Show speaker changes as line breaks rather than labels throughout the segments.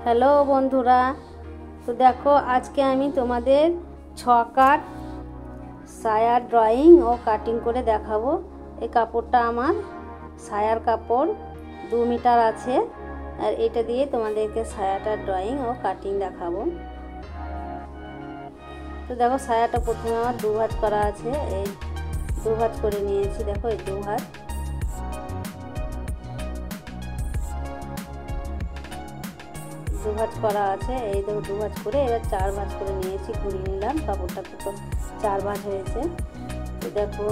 Hello বন্ধুরা, তো দেখো আজকে আমি তোমাদের 6 কাট সায়ার ড্রয়িং ও কাটিং করে দেখাবো। এই কাপড়টা আমার সায়ার কাপড় 2 মিটার আছে, আর এটা দিয়ে তোমাদেরকে সায়াটার ড্রয়িং ও কাটিং দেখাবো। তো দেখো সায়াটা প্রথমে আমার 2 ভাঁজ করা আছে, এই 2 ভাঁজ করে নিয়েছি। দেখো এই 2 ভাঁজ করা আছে, এই দেখো 2 ভাঁজ করে, এবার 4 ভাঁজ করে নিয়েছি, ঘুরিয়ে নিলাম। কাপড়টা তো 4 ভাঁজ হয়েছে। তো দেখো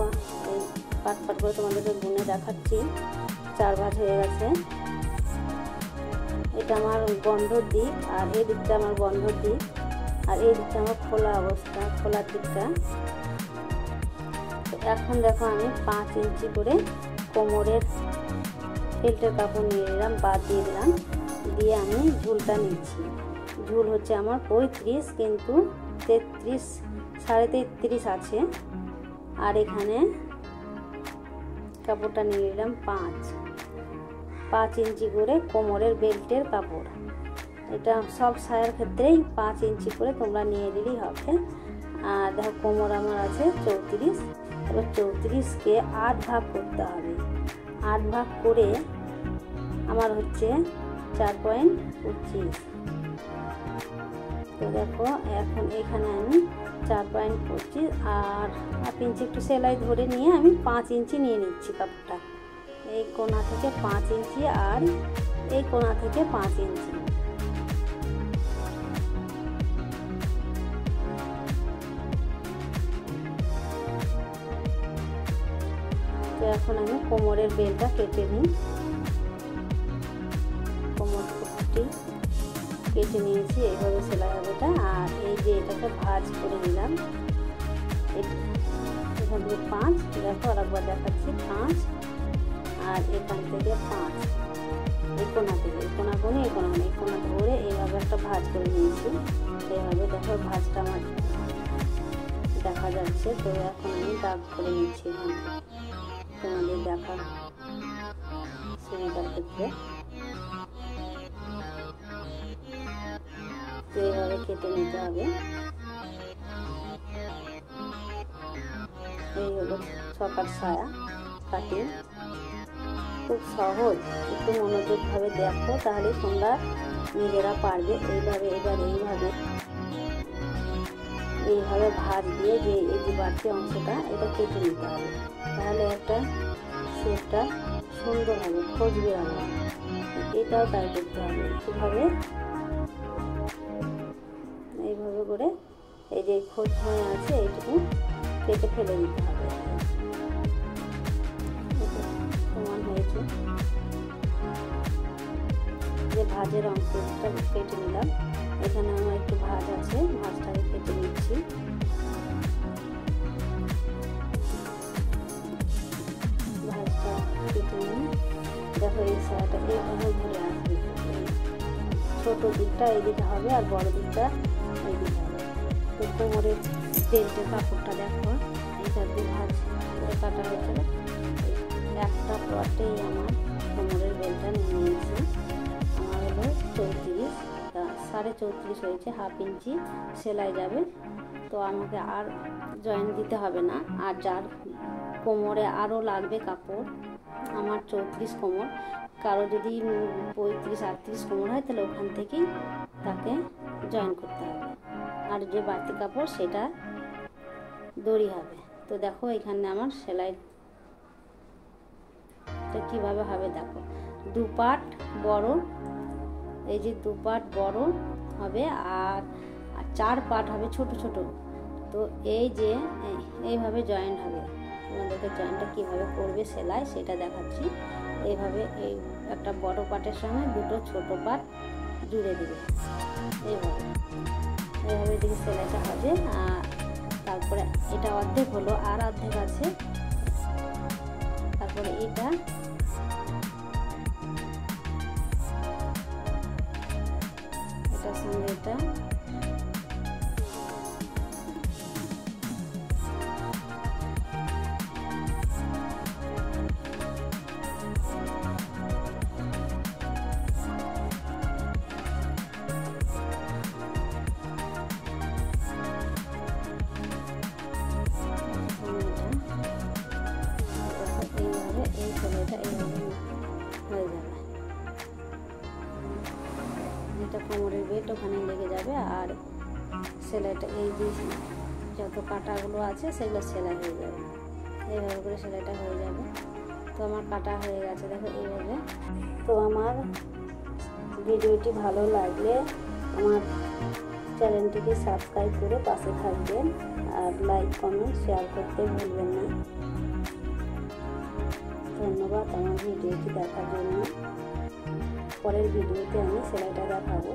এই পাট পাট করে তোমাদেরকে গুনে দেখাচ্ছি, 4 ভাঁজ হয়ে গেছে। এটা আমার বন্ধর দিক, আর এই দিকটা আমার বন্ধর দিক, আর এই দিকটা আমার খোলা অবস্থা, খোলার দিকটা। তো এখন দেখো আমি 5 ইঞ্চি করে কোমরের বেল্টের কাপড় নিয়ে নিলাম, বাদ দিয়ে দিলাম, দিয়ে আমি ঝুলটা নিচ্ছি। ঝুল হচ্ছে আমার 35, কিন্তু 33 33.5 আছে। আর এখানে কাপড়টা নিয়ে নিলাম 5 ইঞ্চি করে কোমরের বেল্টের কাপড়। এটা সব সায়ার ক্ষেত্রেই 5 ইঞ্চি করে তোমরা নিয়ে দিলেই হবে। আর দেখো কোমর আমার আছে 34, এবার 34কে 8 ভাগ করতে হবে। 8 ভাগ করে আমার হচ্ছে 4.25। তো দেখো এখন এখানে আমি 4.25 আর 1 ইঞ্চি একটু সেলাই ধরে নিয়ে আমি 5 ইঞ্চি নিয়ে নিচ্ছি কাপড়টা। এই কোণা থেকে 5 ইঞ্চি আর এই কোণা থেকে 5 ইঞ্চি। তো এখন আমি কোমরের বেলটা কেটে নিই। কোমর ফুটটি কেটে নিয়েছি, এইভাবে সেলাই হবে এটা। আর এই যে এটাকে ভাঁজ করে নিলাম, এখান থেকে 5, দেখো আর একবার দেখাচ্ছি, 5 আর এখান থেকে 5, এই কোণা থেকে এই কোণা কোণে এই কোণা এই কোণা ধরে এইভাবে একটা ভাঁজ করে নিয়েছি। এইভাবে দেখো ভাঁজটা আমার দেখা যাচ্ছে। তো এখন আমি দাগ করে নিচ্ছি এখান থেকে, তোমাদের দেখার সুবিধার ক্ষেত্রে। তো এইভাবে কেটে নিতে হবে। এই হলো 6 কাট সায়া কাটিং, খুব সহজ। একটু মনোযোগভাবে দেখো, তাহলে তোমরা নিজেরা পারবে। এইভাবে এবার এইভাবে ভাঁজ দিয়ে যে এই যে বাড়তি অংশটা এটা কেটে নিতে হবে, তাহলে একটা শেপটা সুন্দর হবে, খসবে হবে। এটাও তাই করতে হবে। এইভাবে করে এই যে খোঁজ হয়ে আছে এইটুকু কেটে ফেলে দিতে হবে। সমান হয়েছে, যে ভাঁজের অংশটা কেটে নিলাম। এখানে আমার একটু ভাঁজ আছে, ভাঁজটাকে কেটে নিচ্ছি। ভাঁজটা কেটে নিয়ে দেখো এই সাইডটা এইভাবে ঘুরে আসবে। ছোট দিকটা এইদিকে হবে আর বড় দিকটা এইদিকে হবে। তো কোমরের বেল্টের কাপড়টা দেখো এইটা দিয়ে ভাঁজ করে কাটা হয়েছিল। একটা পটেই আমার কোমরের বেল্টটা নিয়ে নিয়েছি। আমার হলো 34, 34.5 হয়েছে, 1/2 ইঞ্চি সেলাই যাবে। তো আমাকে আর জয়েন দিতে হবে না। আর যার কোমরে আরও লাগবে কাপড়, আমার 34 কোমর, কারো যদি 35-38 কোমর হয় তাহলে ওখান থেকেই তাকে জয়েন করতে হবে। আর যে বাড়তি কাপড় সেটা দড়ি হবে। তো দেখো এখানে আমার সেলাইটা কীভাবে হবে দেখো। 2 পাট বড়, এই যে 2 পাট বড় হবে, আর 4 পাট হবে ছোট ছোট। তো এই যে এইভাবে জয়েন্ট হবে। তোমাদেরকে জয়েন্টটা কীভাবে করবে সেলাই সেটা দেখাচ্ছি। এইভাবে এই একটা বড় পাটের সঙ্গে 2টো ছোট পাট জুড়ে দেবে। এইভাবে দিকে সেলাইটা হবে। আর তারপরে এটা অর্ধেক হলো, আর অর্ধেক আছে। তারপরে এটার সঙ্গে এটা কোমরের বেল্ট ওখানে লেগে যাবে, আর সেলাইটা এই যে যত কাটাগুলো আছে সেগুলো সেলাই হয়ে যাবে। এইভাবে করে সেলাইটা হয়ে যাবে। তো আমার কাটা হয়ে গেছে, দেখো এইভাবে। তো আমার ভিডিওটি ভালো লাগলে আমার চ্যানেলটিকে সাবস্ক্রাইব করে পাশে থাকবেন, আর লাইক কমেন্ট শেয়ার করতে ভুলবেন না। ধন্যবাদ আমার ভিডিওটি দেখার জন্য। পরের ভিডিওতে আমি সেলাইটা দেখাবো।